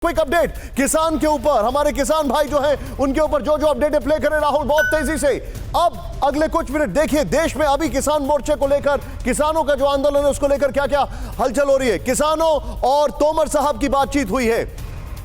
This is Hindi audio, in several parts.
क्विक अपडेट किसान के ऊपर, हमारे किसान भाई जो हैं उनके ऊपर जो जो अपडेट प्ले करें राहुल बहुत तेजी से। अब अगले कुछ मिनट देखिए देश में अभी किसान मोर्चे को लेकर, किसानों का जो आंदोलन है उसको लेकर क्या क्या हलचल हो रही है। किसानों और तोमर साहब की बातचीत हुई है,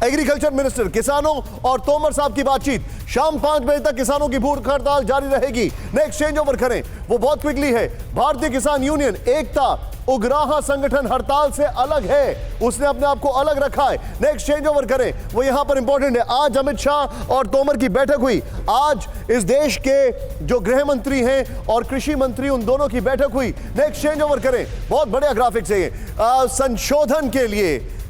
एग्रीकल्चर मिनिस्टर, किसानों और तोमर साहब की बातचीत। शाम 5 बजे तक किसानों की भूख हड़ताल जारी रहेगी। नेक्स्ट चेंज ओवर करें वो बहुत क्विकली है। भारतीय किसान यूनियन एकता उग्राहा संगठन हड़ताल से अलग है, उसने अपने आप को अलग रखा है। नेक्स्ट चेंज ओवर करें वो यहां पर इंपॉर्टेंट है। आज अमित शाह और तोमर की बैठक हुई। आज इस देश के जो गृह मंत्री हैं और कृषि मंत्री उन दोनों की बैठक हुई। नेक्स्ट चेंज ओवर करें, बहुत बढ़िया ग्राफिक्स है ये।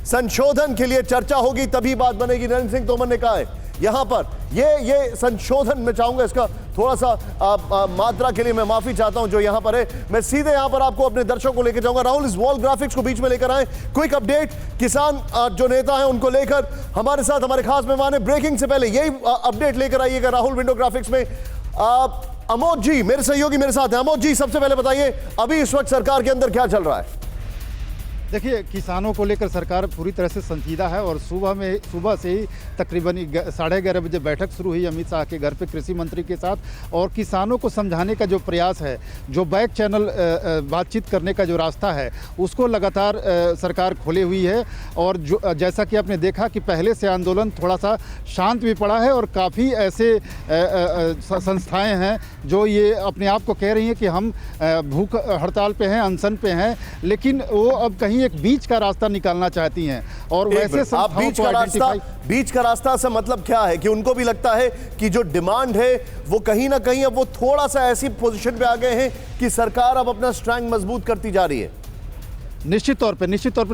संशोधन के लिए चर्चा होगी तभी बात बनेगी, नरेंद्र सिंह तोमर ने कहा है। यहां पर ये संशोधन मैं चाहूंगा इसका थोड़ा सा मात्रा के लिए मैं माफी चाहता हूं जो यहां पर है। मैं सीधे यहां पर आपको अपने दर्शकों को लेकर जाऊंगा। राहुल इस वॉल ग्राफिक्स को बीच में लेकर आए। क्विक अपडेट किसान जो नेता हैं उनको लेकर हमारे साथ हमारे खास मेहमान है। ब्रेकिंग से पहले यही अपडेट लेकर आइएगा राहुल विंडो ग्राफिक्स में। अमोद जी मेरे सहयोगी मेरे साथ हैं। अमोद जी सबसे पहले बताइए अभी इस वक्त सरकार के अंदर क्या चल रहा है? देखिए, किसानों को लेकर सरकार पूरी तरह से संजीदा है और सुबह से ही तकरीबन 11:30 बजे बैठक शुरू हुई अमित शाह के घर पे कृषि मंत्री के साथ। और किसानों को समझाने का जो प्रयास है, जो बैक चैनल बातचीत करने का जो रास्ता है, उसको लगातार सरकार खोले हुई है। और जो जैसा कि आपने देखा कि पहले से आंदोलन थोड़ा सा शांत भी पड़ा है और काफ़ी ऐसे संस्थाएँ हैं जो ये अपने आप को कह रही हैं कि हम भूख हड़ताल पे हैं, अनशन पे हैं, लेकिन वो अब कहीं एक बीच का रास्ता निकालना चाहती हैं। और वैसे बीच का रास्ता से मतलब क्या है कि उनको भी लगता है कि जो डिमांड है वो कहीं ना कहीं अब वो थोड़ा सा ऐसी पोजीशन पे आ गए हैं कि सरकार अब अपना स्ट्रैंग मजबूत करती जा रही है। निश्चित तौर पे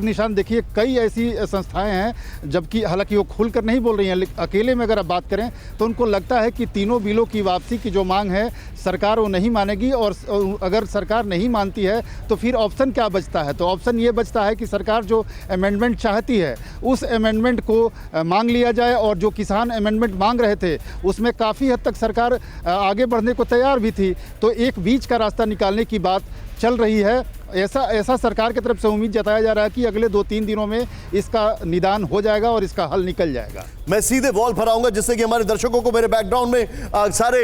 निशान, देखिए कई ऐसी संस्थाएं हैं जबकि हालांकि वो खुलकर नहीं बोल रही हैं, लेकिन अकेले में अगर आप बात करें तो उनको लगता है कि तीनों बिलों की वापसी की जो मांग है सरकार वो नहीं मानेगी। और अगर सरकार नहीं मानती है तो फिर ऑप्शन क्या बचता है? तो ऑप्शन ये बचता है कि सरकार जो अमेंडमेंट चाहती है उस अमेंडमेंट को मांग लिया जाए। और जो किसान अमेंडमेंट मांग रहे थे उसमें काफ़ी हद तक सरकार आगे बढ़ने को तैयार भी थी। तो एक बीच का रास्ता निकालने की बात चल रही है। ऐसा सरकार की तरफ से उम्मीद जताया जा रहा है कि अगले 2-3 दिनों में इसका निदान हो जाएगा और इसका हल निकल जाएगा। मैं सीधे वॉल पर आऊंगा जिससे कि हमारे दर्शकों को मेरे बैकग्राउंड में सारे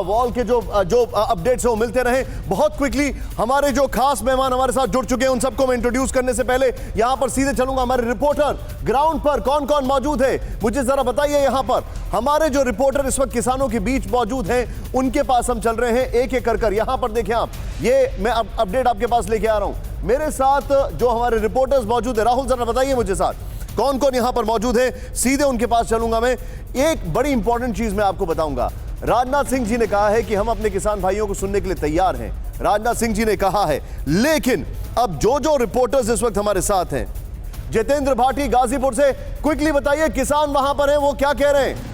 वॉल के जो अपडेट्स हैं वो मिलते रहे। बहुत क्विकली हमारे जो खास मेहमान हमारे साथ जुड़ चुके हैं उन सबको मैं इंट्रोड्यूस करने से पहले यहां पर सीधे चलूंगा। हमारे रिपोर्टर ग्राउंड पर कौन कौन मौजूद है मुझे जरा बताइए। यहां पर हमारे जो रिपोर्टर इस वक्त किसानों के बीच मौजूद हैं उनके पास हम चल रहे हैं एक एक कर। यहां पर देखें आप, ये मैं अपडेट आपके पास लेके आ रहा हूं। मेरे साथ जो हमारे रिपोर्टर्स मौजूद है, राहुल जरा बताइए मुझे साथ कौन कौन यहां पर मौजूद है। सीधे उनके पास चलूंगा मैं। एक बड़ी इंपॉर्टेंट चीज मैं आपको बताऊंगा। राजनाथ सिंह जी ने कहा है कि हम अपने किसान भाइयों को सुनने के लिए तैयार हैं, राजनाथ सिंह जी ने कहा है। लेकिन अब जो रिपोर्टर्स इस वक्त हमारे साथ हैं, जितेंद्र भाटी गाजीपुर से, क्विकली बताइए किसान वहां पर हैं वो क्या कह रहे हैं?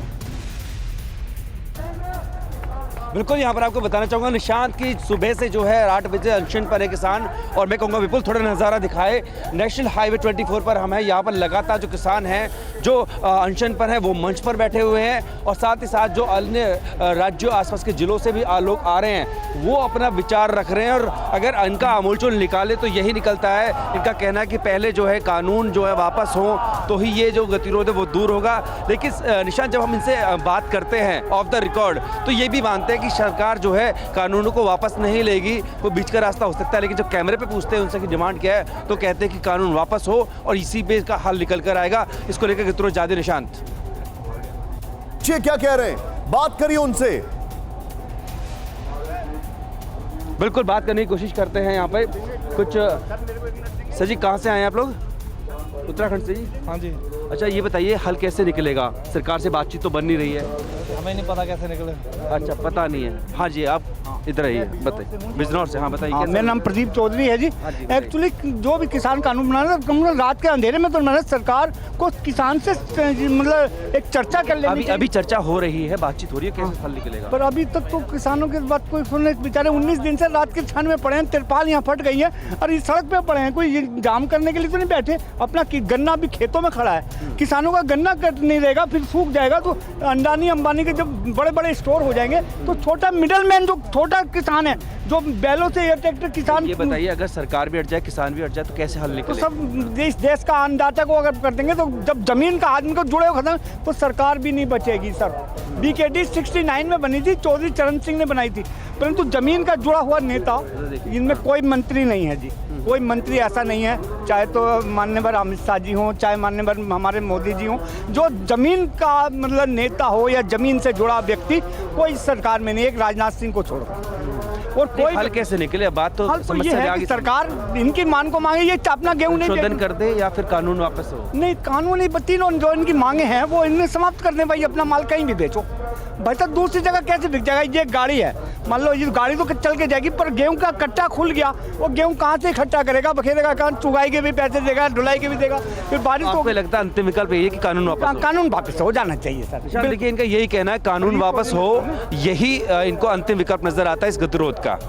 बिल्कुल, यहाँ पर आपको बताना चाहूँगा निशांत की सुबह से जो है 8 बजे अनशन पर है किसान। और मैं कहूँगा विपुल थोड़ा नज़ारा दिखाए। नेशनल हाईवे 24 पर हम हैं। यहाँ पर लगातार जो किसान हैं जो अनशन पर हैं वो मंच पर बैठे हुए हैं। और साथ ही साथ जो अन्य राज्यों आसपास के ज़िलों से भी लोग आ रहे हैं वो अपना विचार रख रहे हैं। और अगर इनका आमूलचूल निकाले तो यही निकलता है। इनका कहना है कि पहले जो है कानून जो है वापस हो तो ही ये जो गतिरोध है वो दूर होगा। लेकिन निशांत जब हम इनसे बात करते हैं ऑफ द रिकॉर्ड तो ये भी मानते हैं कि सरकार जो है कानूनों को वापस नहीं लेगी, वो बीच का रास्ता हो सकता है। लेकिन जब कैमरे पे पूछते हैं उनसे कि डिमांड क्या है तो कहते हैं कि कानून वापस हो और इसी पे इसका हल निकल कर आएगा। इसको लेकर कितने ज्यादा निशांत क्या कह रहे हैं, बात करिए उनसे। बिल्कुल बात करने की कोशिश करते हैं यहाँ पे कुछ। सर जी कहाँ से आए हैं आप लोग? उत्तराखंड से जी? हाँ जी। अच्छा ये बताइए हल कैसे निकलेगा? सरकार से बातचीत तो बन नहीं रही है। हमें नहीं पता कैसे निकले। अच्छा पता नहीं है। हाँ जी आप इधर आइए बताइए बिजनौर से। हाँ बताइए। मेरा नाम प्रदीप चौधरी है जी। एक्चुअली जो भी किसान कानून बना रहे रात के अंधेरे में तो मैंने सरकार को किसान से मतलब एक चर्चा कर लेनी। अभी चर्चा हो रही है, बातचीत हो रही है, कैसे हल निकलेगा? पर अभी तक तो किसानों की बात कोई सुनने बेचारे 19 दिन से रात के छान में पड़े हैं। तिरपाल यहाँ फट गई है और इस सड़क पे पड़े हैं। कोई जाम करने के लिए तो नहीं बैठे। अपना गन्ना भी खेतों में खड़ा है। किसानों का गन्ना कट नहीं रहेगा फिर सूख जाएगा तो अंडानी अंबानी के जब बड़े बड़े स्टोर हो जाएंगे तो छोटा मिडल मैन जो छोटा छोटा किसान है जो बैलों से, ये ट्रैक्टर किसान ये बताइए, अगर सरकार भी हट जाए, किसान भी हट जाए, तो कैसे हल तो निकले? सब देश का अन्नदाता को अगर कर देंगे, तो जब जमीन का आदमी को जुड़े खत्म, तो सरकार भी नहीं बचेगी सर। बीकेडी 69 में बनी थी, चौधरी चरण सिंह ने बनाई थी, परंतु जमीन का जुड़ा हुआ नेता इनमें कोई मंत्री नहीं है जी। कोई मंत्री ऐसा नहीं है, चाहे तो माननीय अमित शाह जी हों, चाहे माननीय हमारे मोदी जी हों, जो जमीन का मतलब नेता हो या जमीन से जुड़ा व्यक्ति कोई सरकार में नहीं, एक राजनाथ सिंह को छोड़कर। और कोई हल कैसे निकले? बात तो हल तो ये समस्या है आगे कि सरकार इनकी मांग को मांगे, ये अपना गेहूं नहीं संशोधन दे- कर दे या फिर कानून वापस हो। नहीं, कानूनी तीनों जो इनकी मांगे हैं वो इनमें समाप्त कर दें भाई, अपना माल कहीं भी बेचो भाई। तो दूसरी जगह कैसे बिक जाएगा? ये गाड़ी है, मान लो ये गाड़ी तो चल के जाएगी, पर गेहूं का कट्टा खुल गया, वो गेहूं कहाँ से इकट्ठा करेगा, बखेरेगा कहाँ? चुगाई के भी पैसे देगा, ढुलाई के भी देगा, फिर बारिश तो आपको लगता है अंतिम विकल्प यही है कि कानून वापस हो? कानून वापस हो जाना चाहिए सर। निशांत, देखिए इनका यही कहना है, कानून वापस हो, यही इनको अंतिम विकल्प नजर आता है इस गतिरोध का।